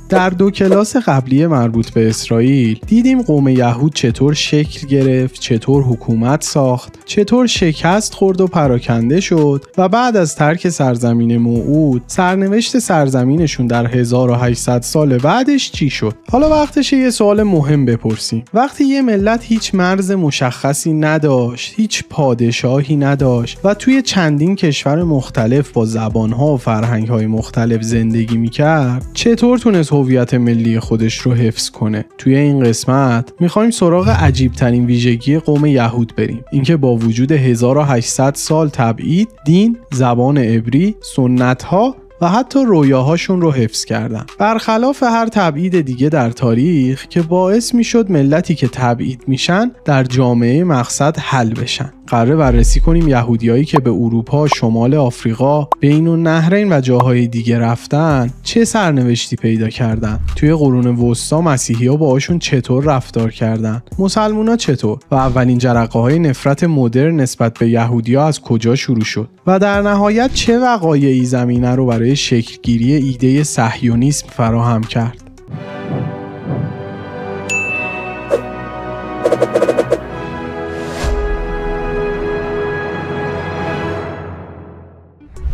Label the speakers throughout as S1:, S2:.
S1: در 2 کلاس قبلی مربوط به اسرائیل دیدیم قوم یهود چطور شکل گرفت، چطور حکومت ساخت، چطور شکست خورد و پراکنده شد و بعد از ترک سرزمین موعود سرنوشت سرزمینشون در 1800 سال بعدش چی شد. حالا وقتشه یه سوال مهم بپرسیم. وقتی یه ملت هیچ مرز مشخصی نداشت، هیچ پادشاهی نداشت و توی چندین کشور مختلف با زبان‌ها و فرهنگ‌های مختلف زندگی می‌کرد، چطور تونست هویت ملی خودش رو حفظ کنه؟ توی این قسمت می‌خوایم سراغ عجیب‌ترین ویژگی قوم یهود بریم. اینکه با وجود 1800 سال تبعید، دین، زبان عبری، سنت‌ها و حتی رویاهاشون رو حفظ کردن. برخلاف هر تبعید دیگه در تاریخ که باعث میشد ملتی که تبعید میشن در جامعه مقصد حل بشن. قراره بررسی کنیم یهودیایی که به اروپا، شمال آفریقا، بین النهرین و جاهای دیگه رفتن چه سرنوشتی پیدا کردن. توی قرون وسطا مسیحی‌ها باهاشون چطور رفتار کردن، مسلمونا چطور، و اولین جرقه‌های نفرت مدرن نسبت به یهودی‌ها از کجا شروع شد و در نهایت چه وقایعی زمینه رو برای شکلگیری ایده صهیونیسم فراهم کرد.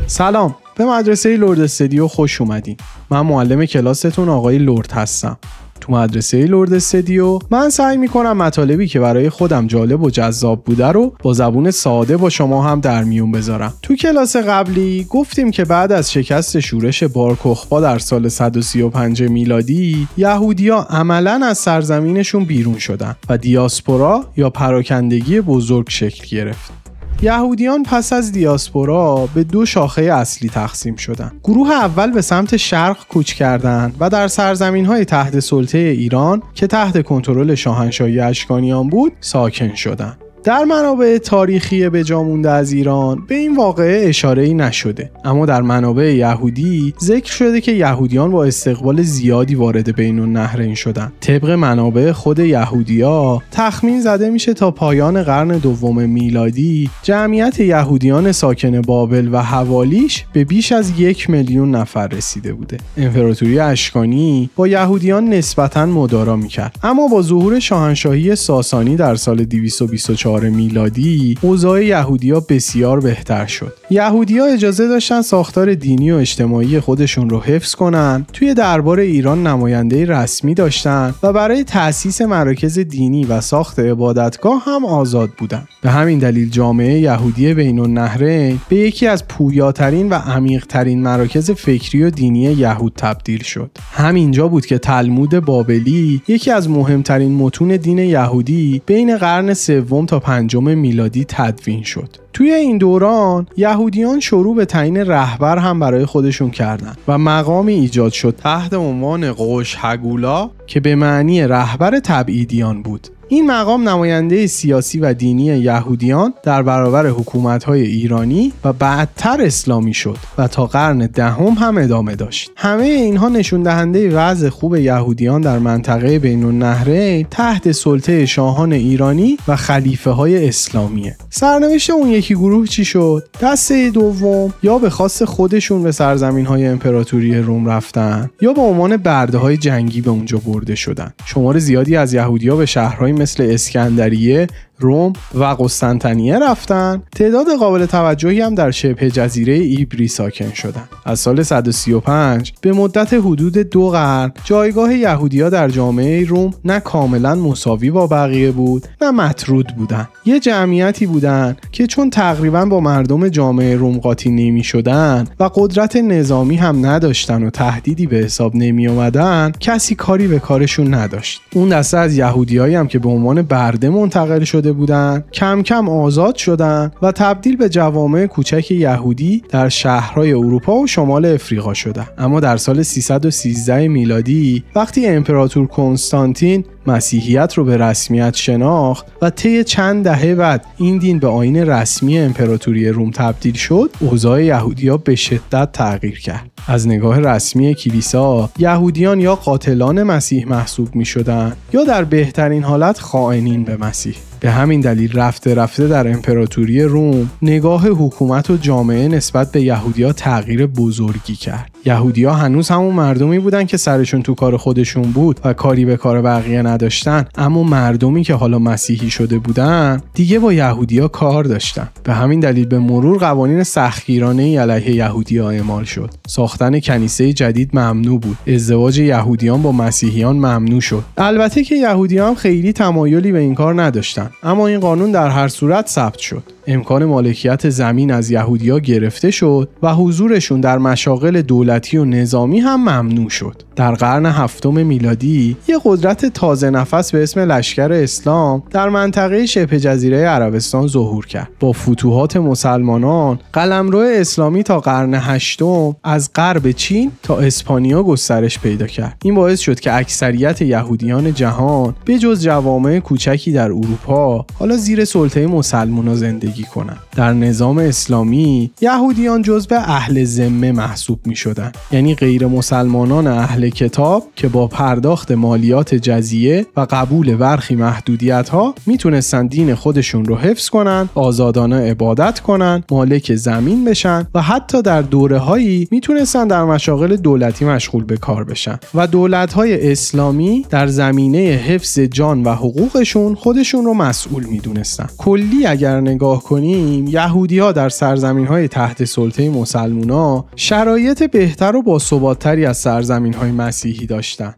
S1: سلام، به مدرسه لرد استدیو خوش اومدین. من معلم کلاستون آقای لرد هستم. تو مدرسه لرد استدیو من سعی میکنم مطالبی که برای خودم جالب و جذاب بوده رو با زبون ساده با شما هم در میون بذارم. تو کلاس قبلی گفتیم که بعد از شکست شورش بار کوخبا در سال 135 میلادی، یهودی‌ها عملاً از سرزمینشون بیرون شدن و دیاسپورا یا پراکندگی بزرگ شکل گرفت. یهودیان پس از دیاسپورا به 2 شاخه اصلی تقسیم شدند. گروه اول به سمت شرق کوچ کردند و در سرزمین‌های تحت سلطه ایران که تحت کنترل شاهنشاهی اشکانیان بود ساکن شدند. در منابع تاریخی به جا مونده از ایران به این واقعه اشاره‌ای نشده، اما در منابع یهودی ذکر شده که یهودیان با استقبال زیادی وارد بین النهرین شدند. طبق منابع خود یهودی‌ها تخمین زده میشه تا پایان قرن دوم میلادی جمعیت یهودیان ساکن بابل و حوالیش به بیش از 1 میلیون نفر رسیده بوده. امپراتوری اشکانی با یهودیان نسبتاً مدارا میکرد، اما با ظهور شاهنشاهی ساسانی در سال 224 میلادی اوضاع یهودی‌ها بسیار بهتر شد. یهودی‌ها اجازه داشتن ساختار دینی و اجتماعی خودشون رو حفظ کنن، توی دربار ایران نماینده رسمی داشتن و برای تأسیس مراکز دینی و ساخت عبادتگاه هم آزاد بودن. به همین دلیل جامعه یهودی بین النهرین به یکی از پویاترین و عمیق‌ترین مراکز فکری و دینی یهود تبدیل شد. همینجا بود که تلمود بابلی، یکی از مهمترین متون دین یهودی، بین قرن 3 تا 5 میلادی تدوین شد. توی این دوران یهودیان شروع به تعیین رهبر هم برای خودشون کردند و مقامی ایجاد شد تحت عنوان قوش هگولا که به معنی رهبر تبعیدیان بود. این مقام نماینده سیاسی و دینی یهودیان در برابر حکومت‌های ایرانی و بعدتر اسلامی شد و تا قرن 10 هم ادامه داشت. همه اینها نشون دهنده وضع خوب یهودیان در منطقه بین النهرین تحت سلطه شاهان ایرانی و خلیفه‌های اسلامیه. سرنوشت اون یکی گروه چی شد؟ دسته دوم یا به خواست خودشون به سرزمین‌های امپراتوری روم رفتن یا به عنوان برده‌های جنگی به اونجا برده شدن. شمار زیادی از یهودی‌ها به شهرهای مثل اسکندریه، روم و قسطنطنیه رفتن. تعداد قابل توجهی هم در شبه جزیره ایبری ساکن شدند. از سال 135 به مدت حدود 2 قرن جایگاه یهودی‌ها در جامعه روم نه کاملا مساوی با بقیه بود نه مطرود بودند. یه جمعیتی بودند که چون تقریبا با مردم جامعه روم قاطی نمی‌شدن و قدرت نظامی هم نداشتن و تهدیدی به حساب نمی اومدن، کسی کاری به کارشون نداشت. اون دسته از یهودیایی هم که به عنوان برده منتقل شده بودن کم کم آزاد شدن و تبدیل به جوامع کوچک یهودی در شهرهای اروپا و شمال افریقا شدن. اما در سال 313 میلادی وقتی امپراتور کنستانتین مسیحیت رو به رسمیت شناخت و طی چند دهه بعد این دین به آیین رسمی امپراتوری روم تبدیل شد، اوضاع یهودی‌ها به شدت تغییر کرد. از نگاه رسمی کلیسا یهودیان یا قاتلان مسیح محسوب می‌شدند یا در بهترین حالت خائنین به مسیح. به همین دلیل رفته رفته در امپراتوری روم نگاه حکومت و جامعه نسبت به یهودی‌ها تغییر بزرگی کرد. یهودی‌ها هنوز همون مردمی بودن که سرشون تو کار خودشون بود و کاری به کار بقیه نداشتن، اما مردمی که حالا مسیحی شده بودن دیگه با یهودی‌ها کار داشتن. به همین دلیل به مرور قوانین سختگیرانه‌ای علیه یهودی‌ها اعمال شد. ساختن کنیسه جدید ممنوع بود. ازدواج یهودیان با مسیحیان ممنوع شد. البته که یهودی‌ها هم خیلی تمایلی به این کار نداشتن، اما این قانون در هر صورت ثبت شد. امکان مالکیت زمین از یهودی‌ها گرفته شد و حضورشون در مشاغل دولتی و نظامی هم ممنوع شد. در قرن هفتم میلادی یک قدرت تازه نفس به اسم لشکر اسلام در منطقه شبه جزیره عربستان ظهور کرد. با فتوحات مسلمانان قلمرو اسلامی تا قرن هشتم از غرب چین تا اسپانیا گسترش پیدا کرد. این باعث شد که اکثریت یهودیان جهان به جز جوامع کوچکی در اروپا حالا زیر سلطه مسلمانان زندگی کنند. در نظام اسلامی یهودیان جزو اهل ذمه محسوب می شدن، یعنی غیر مسلمانان اهل کتاب که با پرداخت مالیات جزیه و قبول برخی محدودیت ها میتونستن دین خودشون رو حفظ کنن، آزادانه عبادت کنن، مالک زمین بشن و حتی در دوره هایی میتونستن در مشاغل دولتی مشغول به کار بشن و دولت های اسلامی در زمینه حفظ جان و حقوقشون خودشون رو مسئول میدونستن. کلی اگر نگاه کنیم یهودی ها در سرزمین های تحت سلطه مسلمونا شرایط بهتر و باثبات‌تری از سرزمین های مسیحی داشتن.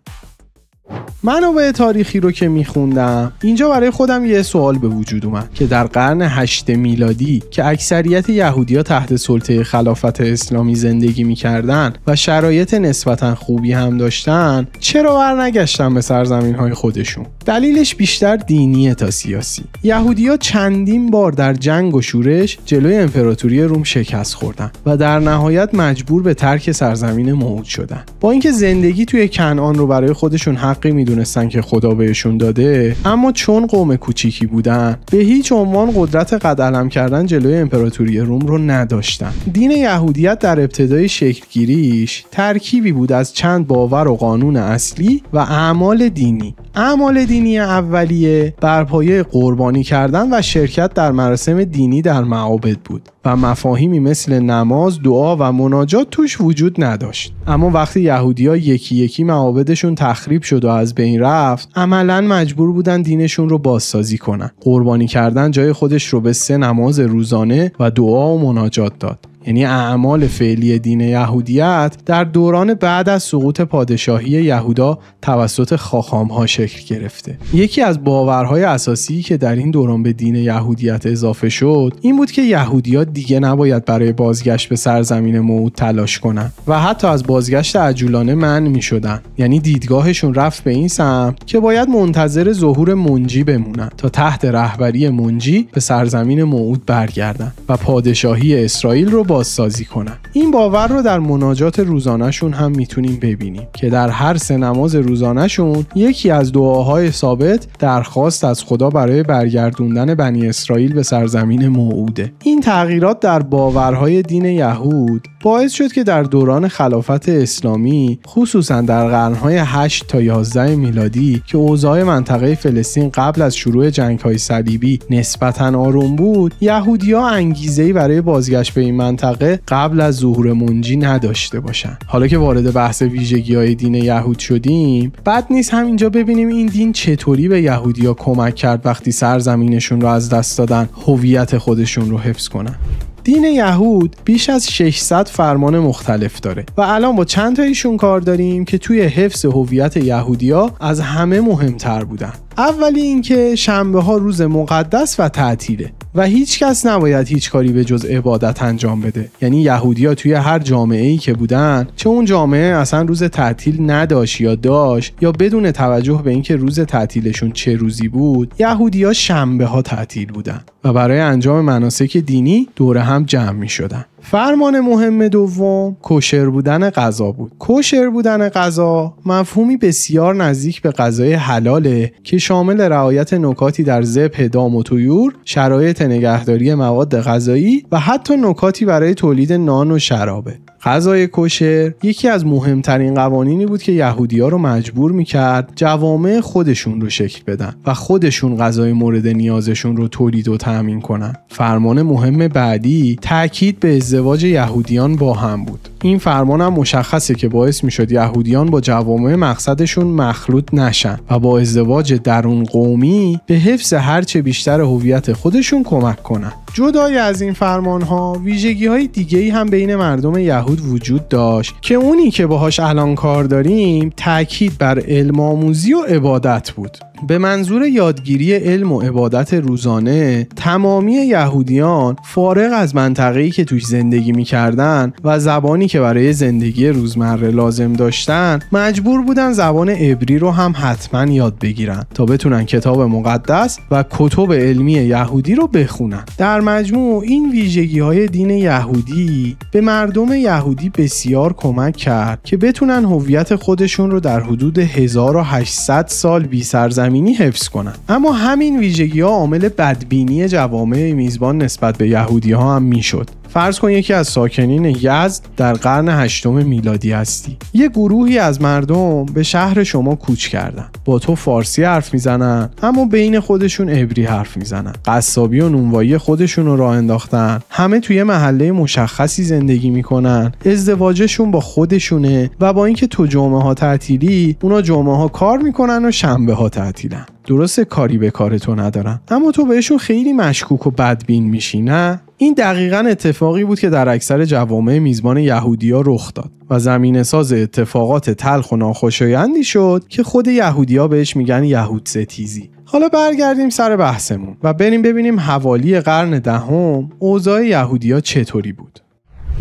S1: منابع تاریخی رو که میخوندم اینجا برای خودم یه سوال به وجود اومد که در قرن 8 میلادی که اکثریت یهودی‌ها تحت سلطه خلافت اسلامی زندگی میکردن و شرایط نسبتاً خوبی هم داشتن، چرا برنگشتن به سرزمین‌های خودشون؟ دلیلش بیشتر دینیه تا سیاسی. یهودی‌ها چندین بار در جنگ و شورش جلوی امپراتوری روم شکست خوردن و در نهایت مجبور به ترک سرزمین موعود شدن. با اینکه زندگی توی کنعان رو برای خودشون حقی میدونستن که خدا بهشون داده، اما چون قوم کوچیکی بودن به هیچ عنوان قدرت قد علم کردن جلوی امپراتوری روم رو نداشتن. دین یهودیت در ابتدای شکلگیریش ترکیبی بود از چند باور و قانون اصلی و اعمال دینی. اعمال دینی اولیه بر پایه قربانی کردن و شرکت در مراسم دینی در معابد بود و مفاهیمی مثل نماز، دعا و مناجات توش وجود نداشت. اما وقتی یهودی‌ها یکی یکی معابدشون تخریب شد و از بین رفت، عملاً مجبور بودن دینشون رو بازسازی کنن. قربانی کردن جای خودش رو به 3 نماز روزانه و دعا و مناجات داد. یعنی اعمال فعلی دین یهودیت در دوران بعد از سقوط پادشاهی یهودا توسط خاخام‌ها شکل گرفته. یکی از باورهای اساسی که در این دوران به دین یهودیت اضافه شد این بود که یهودی‌ها دیگه نباید برای بازگشت به سرزمین موعود تلاش کنن و حتی از بازگشت عجولانه منع می‌شدن. یعنی دیدگاهشون رفت به این سمت که باید منتظر ظهور منجی بمونن تا تحت رهبری منجی به سرزمین موعود برگردن و پادشاهی اسرائیل رو بازسازی کنن. این باور رو در مناجات روزانه‌شون هم میتونیم ببینیم که در هر 3 نماز روزانه‌شون یکی از دعاهای ثابت درخواست از خدا برای برگردوندن بنی اسرائیل به سرزمین موعوده. این تغییرات در باورهای دین یهود باعث شد که در دوران خلافت اسلامی خصوصا در قرن‌های 8 تا 11 میلادی که اوضاع منطقه فلسطین قبل از شروع جنگ‌های صلیبی نسبتاً آروم بود، یهودی‌ها انگیزه‌ای برای بازگشت به این منطقه قبل از ظهور منجی نداشته باشن. حالا که وارد بحث ویژگی‌های دین یهود شدیم، بد نیست همینجا ببینیم این دین چطوری به یهودی‌ها کمک کرد وقتی سرزمینشون رو از دست دادن هویت خودشون رو حفظ کنن. دین یهود بیش از 600 فرمان مختلف داره و الان با چند تایشون کار داریم که توی حفظ هویت یهودی‌ها از همه مهمتر بودن. اولی این که شنبه ها روز مقدس و تعطیله و هیچ کس نباید هیچ کاری به جز عبادت انجام بده. یعنی یهودی‌ها توی هر جامعه‌ای که بودن، چه اون جامعه اصلا روز تعطیل نداشت یا داشت، یا بدون توجه به اینکه روز تعطیلشون چه روزی بود، یهودی‌ها شنبه ها تعطیل بودن و برای انجام مناسک دینی دور هم جمع می‌شدن. فرمان مهم دوم کوشر بودن غذا بود. کوشر بودن غذا مفهومی بسیار نزدیک به غذای حلاله که شامل رعایت نکاتی در ذبح دام و طیور، شرایط نگهداری مواد غذایی و حتی نکاتی برای تولید نان و شرابه. غذای کوشر یکی از مهمترین قوانینی بود که یهودی‌ها رو مجبور می‌کرد جوامع خودشون رو شکل بدن و خودشون غذای مورد نیازشون رو تولید و تامین کنن. فرمان مهم بعدی تاکید به ازدواج یهودیان با هم بود. این فرمان هم مشخصه که باعث میشد یهودیان با جوامع مقصدشون مخلوط نشن و با ازدواج درون قومی به حفظ هرچه بیشتر هویت خودشون کمک کنن. جدای از این فرمان‌ها ویژگی‌های دیگه‌ای هم بین مردم یهود وجود داشت که اونی که باهاش الان کار داریم تأکید بر علم آموزی و عبادت بود. به منظور یادگیری علم و عبادت روزانه تمامی یهودیان فارغ از منطقه‌ای که توش زندگی می‌کردن و زبانی که برای زندگی روزمره لازم داشتن مجبور بودن زبان عبری رو هم حتما یاد بگیرن تا بتونن کتاب مقدس و کتب علمی یهودی رو بخونن. در مجموع این ویژگی‌های دین یهودی به مردم یهودی بسیار کمک کرد که بتونن هویت خودشون رو در حدود 1800 سال بی سرزمینی حفظ کنن. اما همین ویژگی‌ها عامل بدبینی جوامع میزبان نسبت به یهودی‌ها هم میشد. فرض کن یکی از ساکنین یزد در قرن 8 میلادی هستی. یه گروهی از مردم به شهر شما کوچ کردن. با تو فارسی حرف میزنن اما بین خودشون عبری حرف میزنن. قصابی و نونوایی خودشون رو راه انداختن. همه توی محله مشخصی زندگی میکنن. ازدواجشون با خودشونه و با اینکه تو جمعه ها تعطیلی، اونا جمعه ها کار میکنن و شنبه ها تعطیلن. درسته کاری به کار تو ندارن اما تو بهشون خیلی مشکوک و بدبین میشی، نه؟ این دقیقاً اتفاقی بود که در اکثر جوامع میزبان یهودی‌ها رخ داد و زمینه ساز اتفاقات تلخ و ناخوشایندی شد که خود یهودی‌ها بهش میگن یهود ستیزی. حالا برگردیم سر بحثمون و بریم ببینیم حوالی قرن دهم اوضاع یهودی‌ها چطوری بود.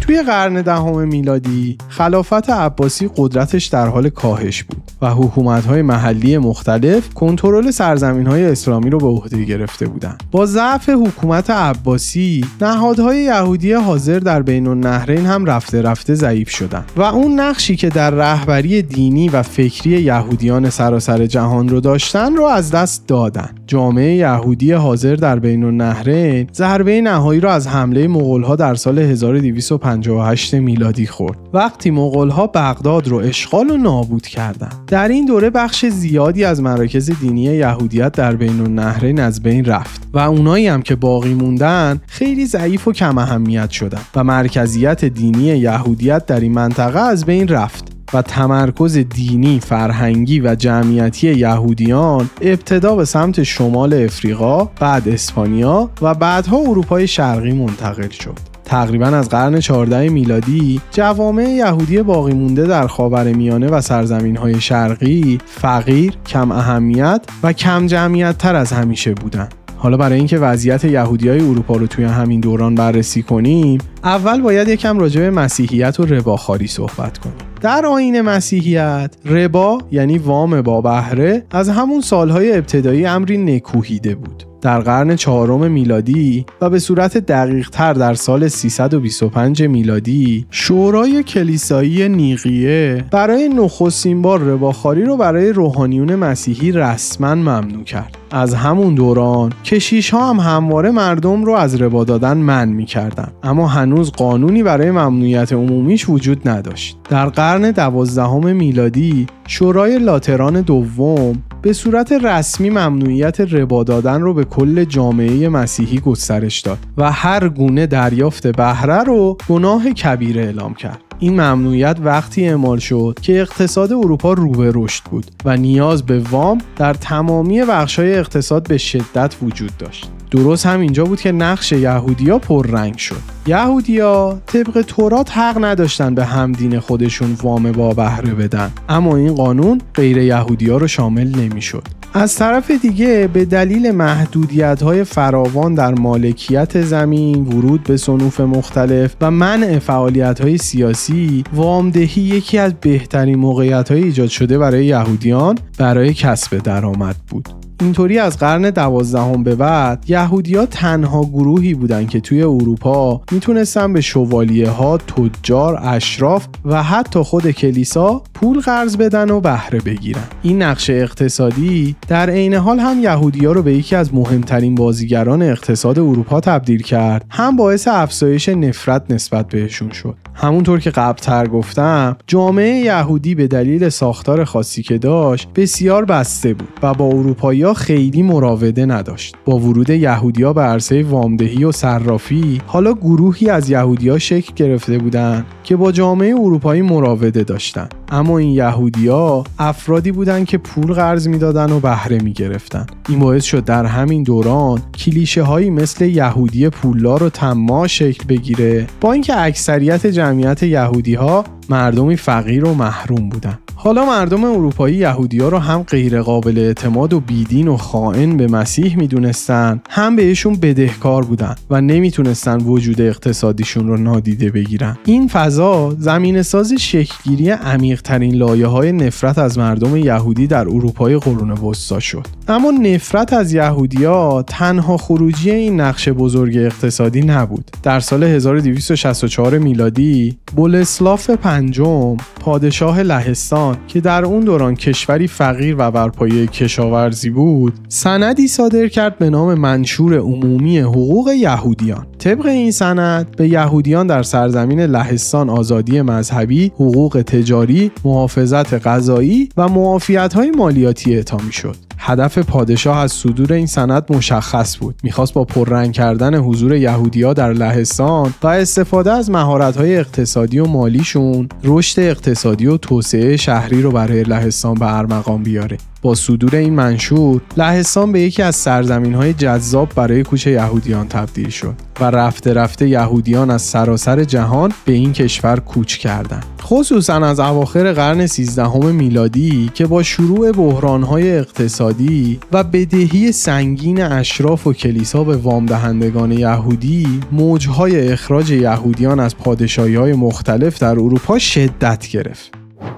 S1: توی قرن دهم میلادی خلافت عباسی قدرتش در حال کاهش بود و حکومت‌های محلی مختلف کنترل سرزمین‌های اسلامی رو به عهده گرفته بودند. با ضعف حکومت عباسی نهادهای یهودی حاضر در بین النهرین هم رفته رفته ضعیف شدند و اون نقشی که در رهبری دینی و فکری یهودیان سراسر جهان رو داشتن رو از دست دادن. جامعه یهودی حاضر در بین النهرین ضربه نهایی رو از حمله مغول‌ها در سال 1258 میلادی خورد. وقتی مغول‌ها بغداد رو اشغال و نابود کردند. در این دوره بخش زیادی از مراکز دینی یهودیت در بین النهرین از بین رفت و اونایی هم که باقی موندن خیلی ضعیف و کم اهمیت شدن و مرکزیت دینی یهودیت در این منطقه از بین رفت و تمرکز دینی، فرهنگی و جمعیتی یهودیان ابتدا به سمت شمال افریقا، بعد اسپانیا و بعدها اروپای شرقی منتقل شد. تقریباً از قرن 14 میلادی جوامع یهودی باقی مونده در خاورمیانه و سرزمین‌های شرقی فقیر، کم اهمیت و کم جمعیت تر از همیشه بودند. حالا برای اینکه وضعیت یهودیای اروپا رو توی همین دوران بررسی کنیم، اول باید یکم راجع به مسیحیت و رباخواری صحبت کنیم. در آیین مسیحیت، ربا یعنی وام با بهره از همون سالهای ابتدایی امری نکوهیده بود. در قرن 4 میلادی و به صورت دقیق تر در سال 325 میلادی شورای کلیسایی نیقیه برای نخستین بار رباخواری رو برای روحانیون مسیحی رسما ممنوع کرد. از همون دوران کشیش ها هم همواره مردم رو از ربا دادن منع می‌کردن، اما هنوز قانونی برای ممنوعیت عمومیش وجود نداشت. در قرن 12 میلادی شورای لاتران دوم به صورت رسمی ممنوعیت ربا دادن رو به کل جامعه مسیحی گسترش داد و هر گونه دریافت بهره رو گناه کبیره اعلام کرد. این ممنوعیت وقتی اعمال شد که اقتصاد اروپا رو به رشد بود و نیاز به وام در تمامی بخش‌های اقتصاد به شدت وجود داشت. درست هم اینجا بود که نقش یهودیا پررنگ شد. یهودیا طبق تورات حق نداشتن به همدین خودشون وام با بهره بدن، اما این قانون غیر یهودیا رو شامل نمی‌شد. از طرف دیگه به دلیل محدودیت‌های فراوان در مالکیت زمین، ورود به صنوف مختلف و منع فعالیت‌های سیاسی، وامدهی یکی از بهترین موقعیت‌های ایجاد شده برای یهودیان برای کسب درآمد بود. اینطوری از قرن 12 به بعد یهودی‌ها تنها گروهی بودن که توی اروپا میتونستن به شوالیه‌ها، تجار، اشراف و حتی خود کلیسا پول قرض بدن و بهره بگیرن. این نقش اقتصادی در عین حال هم یهودی‌ها رو به یکی از مهمترین بازیگران اقتصاد اروپا تبدیل کرد، هم باعث افزایش نفرت نسبت بهشون شد. همونطور که قبل‌تر گفتم، جامعه یهودی به دلیل ساختار خاصی که داشت بسیار بسته بود و با اروپایی ایتالیا خیلی مراوده نداشت. با ورود یهودی‌ها به عرصه وامدهی و صرافی، حالا گروهی از یهودی‌ها شکل گرفته بودند که با جامعه اروپایی مراوده داشتند. اما این یهودی‌ها افرادی بودند که پول قرض می‌دادن و بهره می‌گرفتن. این باعث شد در همین دوران کلیشه‌هایی مثل یهودی پولدار و طماع شکل بگیره، با اینکه اکثریت جمعیت یهودی‌ها مردمی فقیر و محروم بودند. حالا مردم اروپایی یهودی‌ها رو هم غیر قابل اعتماد و بیدین و خائن به مسیح میدونستن، هم بهشون بدهکار بودن و نمیتونستن وجود اقتصادیشون رو نادیده بگیرن. این فضا زمینه‌ساز شکل‌گیری عمیق‌ترین لایه‌های نفرت از مردم یهودی در اروپای قرون وسطی شد. اما نفرت از یهودی‌ها تنها خروجی این نقش بزرگ اقتصادی نبود. در سال 1264 میلادی بولسلاف پنجم، پادشاه لهستان که در اون دوران کشوری فقیر و بر پایه کشاورزی بود، سندی صادر کرد به نام منشور عمومی حقوق یهودیان. طبق این سند به یهودیان در سرزمین لهستان آزادی مذهبی، حقوق تجاری، محافظت قضایی و معافیت‌های مالیاتی اعطا می‌شد. هدف پادشاه از صدور این سند مشخص بود. میخواست با پررنگ کردن حضور یهودی‌ها در لهستان و استفاده از مهارت‌های اقتصادی و مالیشون، رشد اقتصادی و توسعه شهری رو برای لهستان به ارمغان بیاره. با صدور این منشور، لهستان به یکی از سرزمین‌های جذاب برای کوچ یهودیان تبدیل شد و رفته رفته یهودیان از سراسر جهان به این کشور کوچ کردند. خصوصاً از اواخر قرن 13 میلادی که با شروع بحران‌های اقتصادی و بدهی سنگین اشراف و کلیسا به وام دهندگان یهودی، موج‌های اخراج یهودیان از پادشاهی‌های مختلف در اروپا شدت گرفت.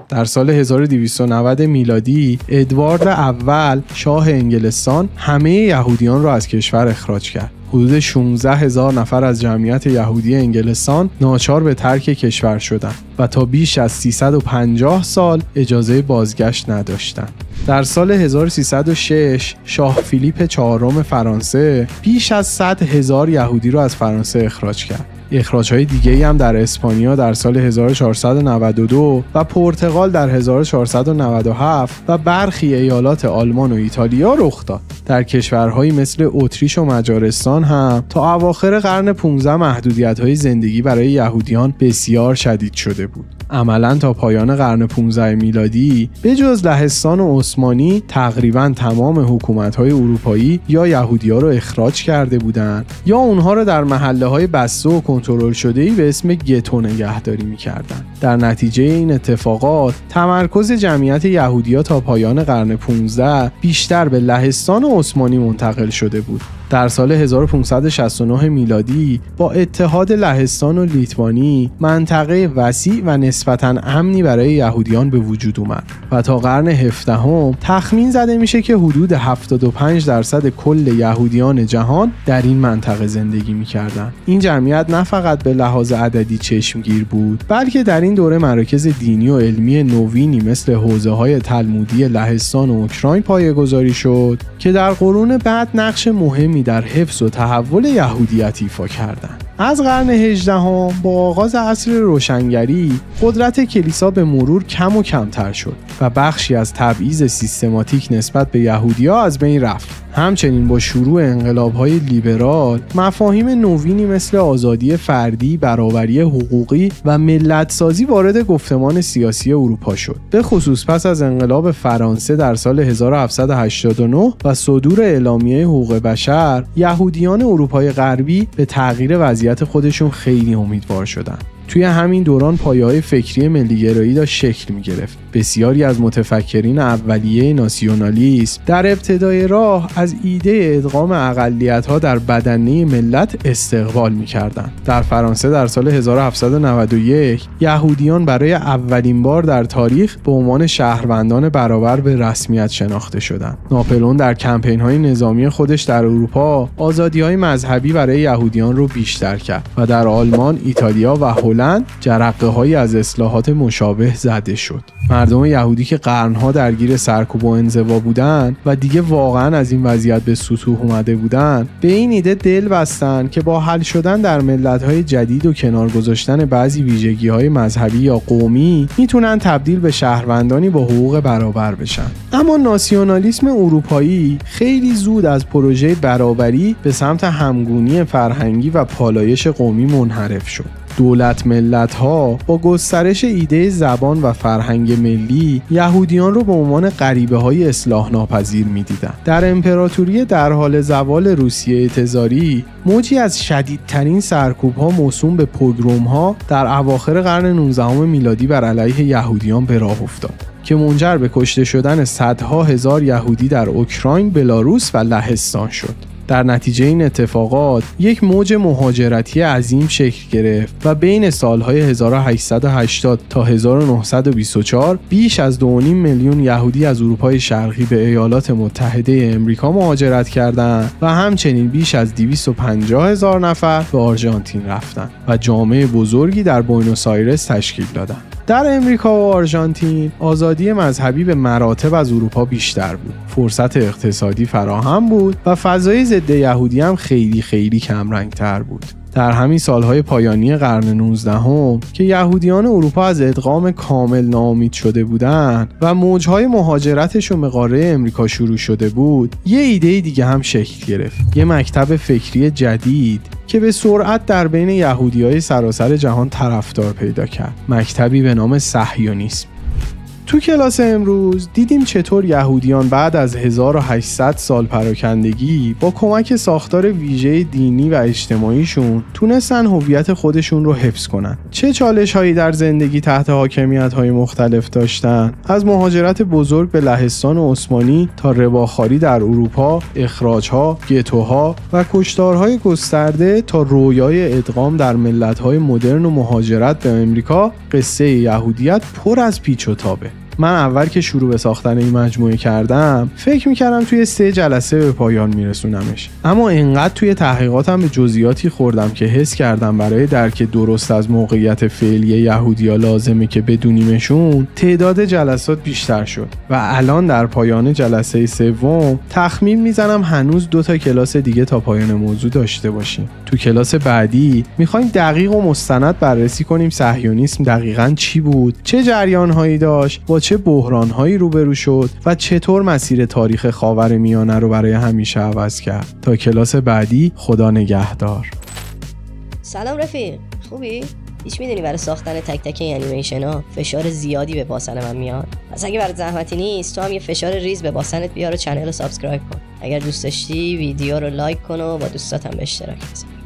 S1: در سال 1290 میلادی ادوارد اول شاه انگلستان همه یهودیان را از کشور اخراج کرد. حدود 16,000 نفر از جمعیت یهودی انگلستان ناچار به ترک کشور شدند و تا بیش از 350 سال اجازه بازگشت نداشتند. در سال 1306 شاه فیلیپ چهارم فرانسه بیش از 100,000 یهودی را از فرانسه اخراج کرد. اخراج‌های دیگه‌ای هم در اسپانیا در سال 1492 و پرتغال در 1497 و برخی ایالات آلمان و ایتالیا رخ داد. در کشورهایی مثل اتریش و مجارستان هم تا اواخر قرن 15 محدودیت‌های زندگی برای یهودیان بسیار شدید شده بود. عملاً تا پایان قرن 15 میلادی به جز لهستان و عثمانی تقریباً تمام حکومت‌های اروپایی یا یهودی‌ها رو اخراج کرده بودند یا اونها رو در محله‌های بسته و کنترل شده‌ای به اسم گتو نگهداری می‌کردند. در نتیجه این اتفاقات تمرکز جمعیت یهودی‌ها تا پایان قرن 15 بیشتر به لهستان و عثمانی منتقل شده بود. در سال 1569 میلادی با اتحاد لهستان و لیتوانی منطقه وسیع و نسبتاً امنی برای یهودیان به وجود اومد و تا قرن 17 تخمین زده میشه که حدود 75% کل یهودیان جهان در این منطقه زندگی میکردن. این جمعیت نه فقط به لحاظ عددی چشمگیر بود، بلکه در این دوره مراکز دینی و علمی نوینی مثل حوزه‌های تلمودی لهستان و اوکراین پایه‌گذاری شد که در قرون بعد نقش مهمی در حفظ و تحول یهودیت ایفا کردند. از قرن 18 با آغاز عصر روشنگری قدرت کلیسا به مرور کم و کمتر شد و بخشی از تبعیض سیستماتیک نسبت به یهودی‌ها از بین رفت. همچنین با شروع انقلاب‌های لیبرال مفاهیم نوینی مثل آزادی فردی، برابری حقوقی و ملت‌سازی وارد گفتمان سیاسی اروپا شد. به خصوص پس از انقلاب فرانسه در سال 1789 و صدور اعلامیه حقوق بشر، یهودیان اروپای غربی به تغییر وضعیت خودشون خیلی امیدوار شدند. توی همین دوران پایه‌های فکری ملی‌گرایی داشت شکل می‌گرفت. بسیاری از متفکرین اولیه ناسیونالیسم در ابتدای راه از ایده ادغام اقلیت‌ها در بدنه ملت استقبال می‌کردند. در فرانسه در سال 1791 یهودیان برای اولین بار در تاریخ به عنوان شهروندان برابر به رسمیت شناخته شدند. ناپلئون در کمپین‌های نظامی خودش در اروپا آزادی‌های مذهبی برای یهودیان رو بیشتر کرد و در آلمان، ایتالیا و هلند بلند جرقه‌هایی از اصلاحات مشابه زده شد. مردم یهودی که قرنها درگیر سرکوب و انزوا بودن و دیگه واقعا از این وضعیت به سطوح اومده بودن، به این ایده دل بستن که با حل شدن در ملت‌های جدید و کنار گذاشتن بعضی ویژگی‌های مذهبی یا قومی میتونن تبدیل به شهروندانی با حقوق برابر بشن. اما ناسیونالیسم اروپایی خیلی زود از پروژه برابری به سمت همگونی فرهنگی و پالایش قومی منحرف شد. دولت ملت‌ها با گسترش ایده زبان و فرهنگ ملی یهودیان رو به عنوان غریبه‌های اصلاح ناپذیر می‌دیدند. در امپراتوری در حال زوال روسیه تزاری موجی از شدیدترین سرکوب‌ها موسوم به پوگروم‌ها در اواخر قرن 19 میلادی بر علیه یهودیان به راه افتاد که منجر به کشته شدن صدها هزار یهودی در اوکراین، بلاروس و لهستان شد. در نتیجه این اتفاقات یک موج مهاجرتی عظیم شکل گرفت و بین سالهای 1880 تا 1924 بیش از 2.5 میلیون یهودی از اروپای شرقی به ایالات متحده امریکا مهاجرت کردند و همچنین بیش از 250,000 نفر به آرژانتین رفتند و جامعه بزرگی در بوئنوس آیرس تشکیل دادند. در امریکا و آرژانتین آزادی مذهبی به مراتب از اروپا بیشتر بود. فرصت اقتصادی فراهم بود و فضای ضد یهودی هم خیلی کمرنگ‌تر بود. در همین سالهای پایانی قرن 19 که یهودیان اروپا از ادغام کامل ناامید شده بودند و موجهای مهاجرتشون به قاره امریکا شروع شده بود، یه ایده دیگه هم شکل گرفت. یه مکتب فکری جدید که به سرعت در بین یهودیای سراسر جهان طرفدار پیدا کرد. مکتبی به نام صهیونیسم. تو کلاس امروز دیدیم چطور یهودیان بعد از 1800 سال پراکندگی با کمک ساختار ویژه دینی و اجتماعیشون تونستن هویت خودشون رو حفظ کنن. چه چالش‌هایی در زندگی تحت حاکمیت‌های مختلف داشتن، از مهاجرت بزرگ به لهستان عثمانی تا رباخواری در اروپا، اخراج‌ها، گتوها و کشتارهای گسترده تا رویای ادغام در ملت‌های مدرن و مهاجرت به امریکا. قصه یهودیت پر از پیچ و تابه. من اول که شروع به ساختن این مجموعه کردم فکر میکردم توی 3 جلسه به پایان میرسونمش، اما اینقدر توی تحقیقاتم به جزئیاتی خوردم که حس کردم برای درک درست از موقعیت فعلی یهودیا لازمه که بدونیمشون تعداد جلسات بیشتر شد و الان در پایان جلسه 3 تخمین میزنم هنوز 2 تا کلاس دیگه تا پایان موضوع داشته باشیم. تو کلاس بعدی میخوایم دقیق و مستند بررسی کنیم صهیونیسم دقیقاً چی بود، چه جریان‌هایی داشت، با چه بحران‌هایی روبرو شد و چطور مسیر تاریخ خاورمیانه رو برای همیشه عوض کرد. تا کلاس بعدی، خدا نگهدار.
S2: سلام رفیق، خوبی؟ هیچ میدونی برای ساختن تک تک این انیمیشن ها فشار زیادی به باسن من میاد. پس اگه برات زحمتی نیست تو هم یه فشار ریز به باسنت بیار و چنل رو سابسکرایب کن. اگر دوست داشتی ویدیو رو لایک کن و با دوستاتم به اشتراک بذار.